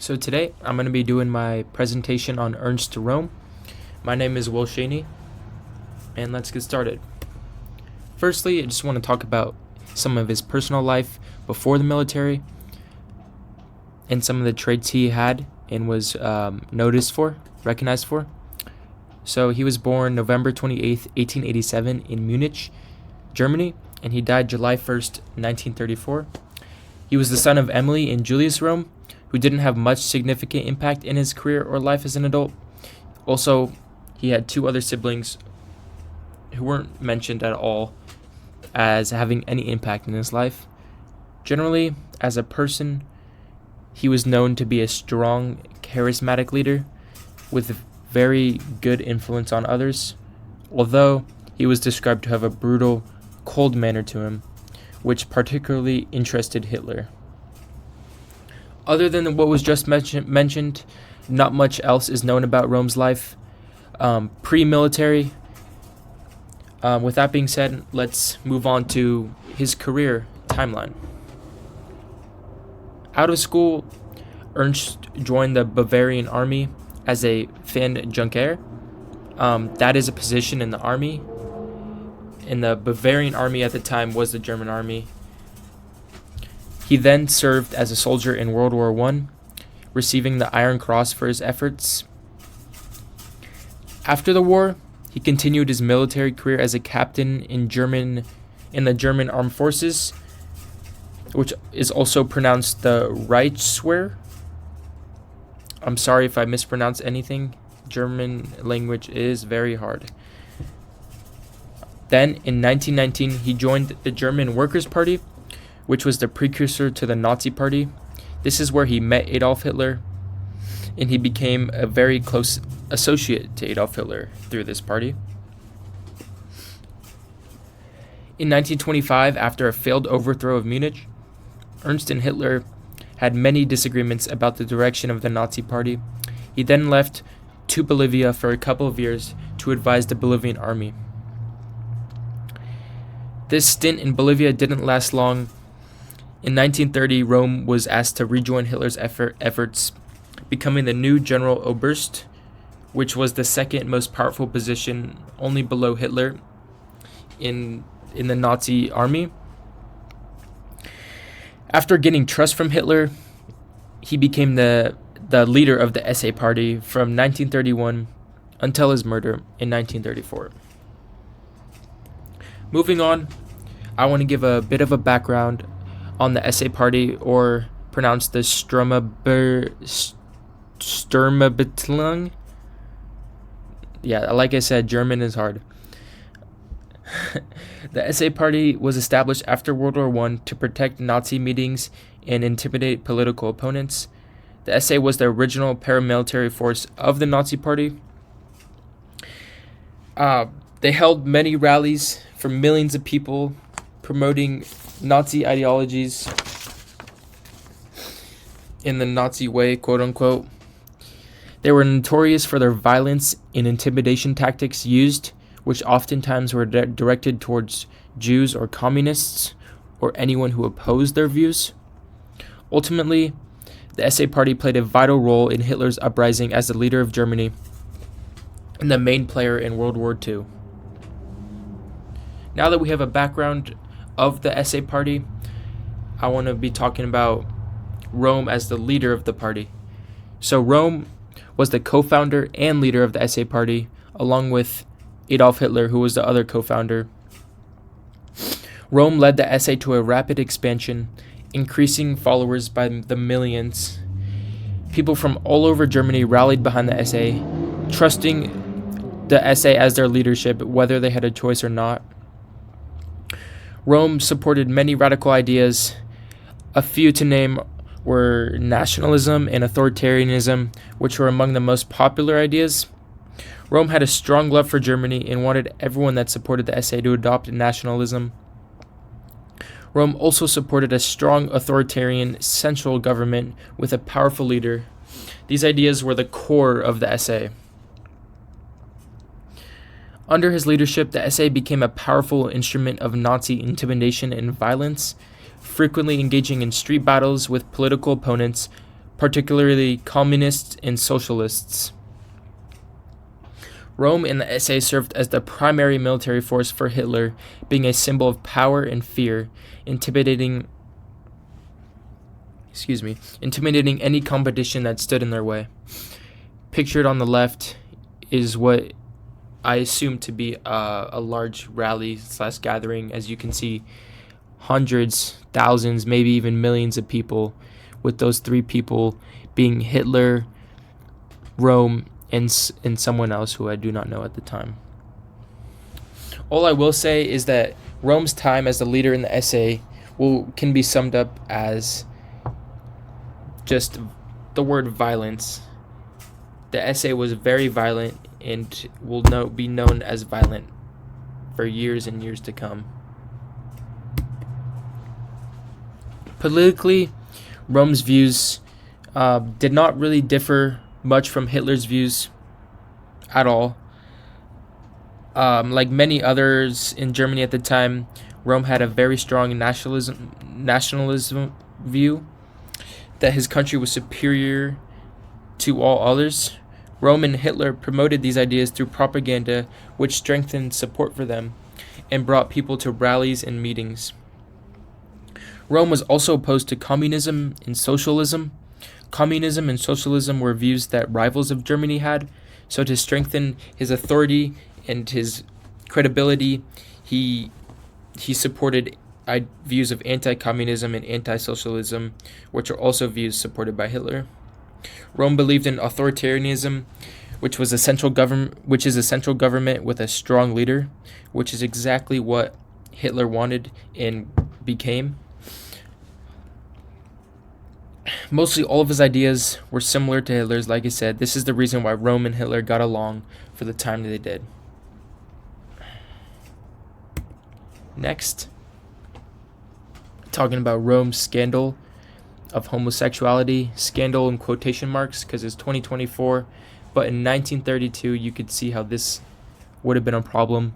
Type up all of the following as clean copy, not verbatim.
So today I'm going to be doing my presentation on Ernst Rohm. My name is Shany, and let's get started. Firstly, I just want to talk about some of his personal life before the military and some of the traits he had and was recognized for. So he was born November 28th, 1887 in Munich, Germany, and he died July 1st, 1934. He was the son of Emily and Julius Rohm, who didn't have much significant impact in his career or life as an adult. Also, he had two other siblings who weren't mentioned at all as having any impact in his life. Generally, as a person, he was known to be a strong, charismatic leader with very good influence on others, although he was described to have a brutal, cold manner to him, which particularly interested Hitler. Other than what was just mentioned, not much else is known about Rohm's life pre-military. With that being said, let's move on to his career timeline. Out of school, Ernst joined the Bavarian army as a Fernjunker. That is a position in the army. And the Bavarian army at the time was the German army. He then served as a soldier in World War I, receiving the Iron Cross for his efforts. After the war, he continued his military career as a captain in the German Armed Forces, which is also pronounced the Reichswehr. I'm sorry if I mispronounce anything. German language is very hard. Then, in 1919, he joined the German Workers' Party, which was the precursor to the Nazi Party. This is where he met Adolf Hitler, and he became a very close associate to Adolf Hitler through this party. In 1925, after a failed overthrow of Munich, Ernst and Hitler had many disagreements about the direction of the Nazi Party. He then left to Bolivia for a couple of years to advise the Bolivian army. This stint in Bolivia didn't last long. In 1930, Rohm was asked to rejoin Hitler's efforts, becoming the new General Oberst, which was the second most powerful position, only below Hitler, in the Nazi army. After getting trust from Hitler, he became the leader of the SA Party from 1931 until his murder in 1934. Moving on, I want to give a bit of a background on the SA Party, or pronounced the Sturmabteilung. Yeah, like I said, German is hard. The SA Party was established after World War I to protect Nazi meetings and intimidate political opponents. The SA was the original paramilitary force of the Nazi Party. They held many rallies for millions of people, promoting Nazi ideologies in the Nazi way, quote unquote. They were notorious for their violence and intimidation tactics used, which oftentimes were directed towards Jews or communists or anyone who opposed their views. Ultimately, the SA Party played a vital role in Hitler's uprising as the leader of Germany and the main player in World War II. Now that we have a background of the SA Party, I want to be talking about Rohm as the leader of the party. So Rohm was the co-founder and leader of the SA Party, along with Adolf Hitler, who was the other co-founder. Rohm led the SA to a rapid expansion, increasing followers by the millions. People from all over Germany rallied behind the SA, trusting the SA as their leadership, whether they had a choice or not. Rohm supported many radical ideas. A few to name were nationalism and authoritarianism, which were among the most popular ideas. Rohm had a strong love for Germany and wanted everyone that supported the SA to adopt nationalism. Rohm also supported a strong authoritarian central government with a powerful leader. These ideas were the core of the SA. Under his leadership, the SA became a powerful instrument of Nazi intimidation and violence, frequently engaging in street battles with political opponents, particularly communists and socialists. Rome and the SA served as the primary military force for Hitler, being a symbol of power and fear, intimidating any competition that stood in their way. Pictured on the left is what I assume to be a large rally / gathering. As you can see, hundreds, thousands, maybe even millions of people, with those three people being Hitler, Rome, and someone else who I do not know at the time. All I will say is that Rome's time as the leader in the SA can be summed up as just the word violence. The SA was very violent and will be known as violent for years and years to come. Politically, Rome's views did not really differ much from Hitler's views at all. Like many others in Germany at the time, Rome had a very strong nationalism view that his country was superior to all others. Rome and Hitler promoted these ideas through propaganda, which strengthened support for them and brought people to rallies and meetings. Rome was also opposed to communism and socialism. Communism and socialism were views that rivals of Germany had, so to strengthen his authority and his credibility, he supported views of anti-communism and anti-socialism, which are also views supported by Hitler. Rome believed in authoritarianism, which is a central government with a strong leader, which is exactly what Hitler wanted and became. Mostly all of his ideas were similar to Hitler's. Like I said, this is the reason why Rome and Hitler got along for the time that they did. Next, talking about Rome's scandal of homosexuality. Scandal in quotation marks because it's 2024, but in 1932 you could see how this would have been a problem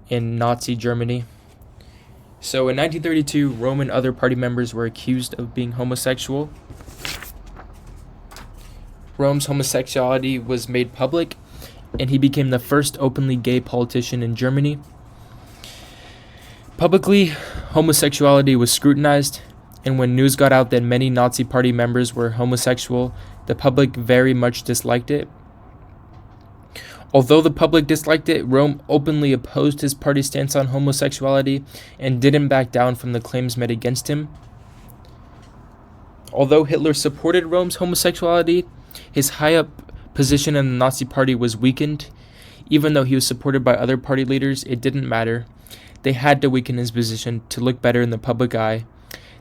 in Nazi Germany. So in 1932, Rome and other party members were accused of being homosexual. Rome's homosexuality was made public, and he became the first openly gay politician in Germany. Publicly, homosexuality was scrutinized, and when news got out that many Nazi party members were homosexual, the public very much disliked it. Although the public disliked it, Rome openly opposed his party's stance on homosexuality and didn't back down from the claims made against him. Although Hitler supported Rome's homosexuality, his high-up position in the Nazi party was weakened. Even though he was supported by other party leaders, it didn't matter. They had to weaken his position to look better in the public eye.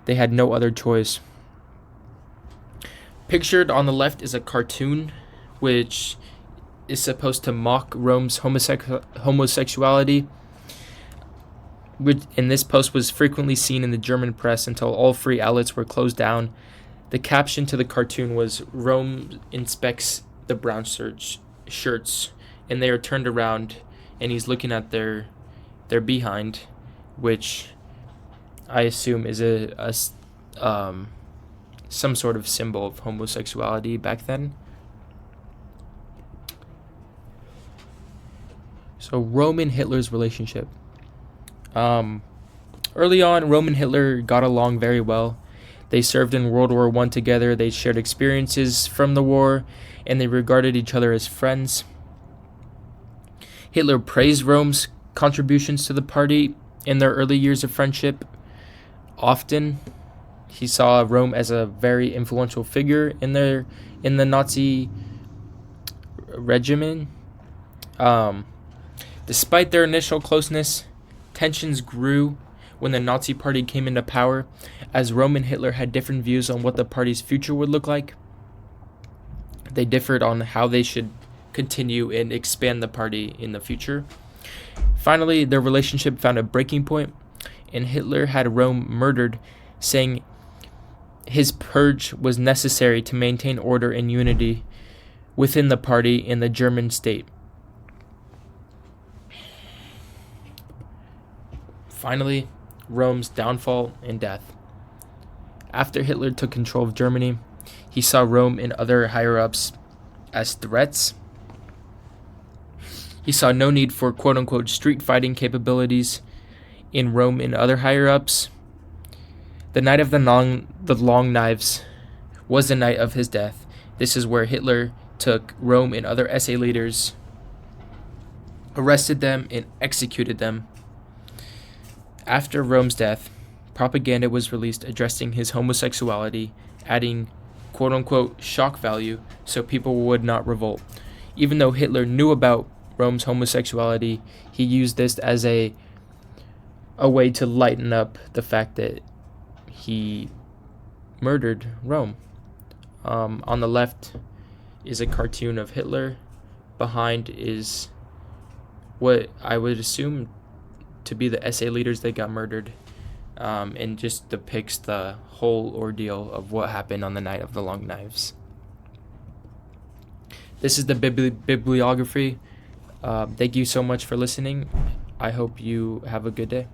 They had no other choice. Pictured on the left is a cartoon which is supposed to mock Rome's homosexuality, which in this post was frequently seen in the German press until all free outlets were closed down. The caption to the cartoon was, "Rome inspects the brown shirts," and they are turned around, and he's looking at their behind, which I assume is some sort of symbol of homosexuality back then. So Rome and Hitler's relationship. Early on, Rome and Hitler got along very well. They served in World War I together, they shared experiences from the war, and they regarded each other as friends. Hitler praised Rome's contributions to the party in their early years of friendship. Often, he saw Rome as a very influential figure in the Nazi regime. Despite their initial closeness, tensions grew when the Nazi party came into power, as Rome and Hitler had different views on what the party's future would look like. They differed on how they should continue and expand the party in the future. Finally, their relationship found a breaking point, and Hitler had Rome murdered, saying his purge was necessary to maintain order and unity within the party and the German state. Finally, Rome's downfall and death. After Hitler took control of Germany, He saw Rome and other higher-ups as threats. He saw no need for quote-unquote street fighting capabilities in Rome and other higher-ups. The night of the long knives was the night of his death. This is where Hitler took Rome and other SA leaders, arrested them, and executed them. After Rome's death, propaganda was released addressing his homosexuality, adding quote-unquote shock value so people would not revolt. Even though Hitler knew about Rome's homosexuality, he used this as a way to lighten up the fact that he murdered Rome. On the left is a cartoon of Hitler. Behind is what I would assume to be the SA leaders that got murdered, and just depicts the whole ordeal of what happened on the night of the long knives. This is the bibliography. Thank you so much for listening. I hope you have a good day.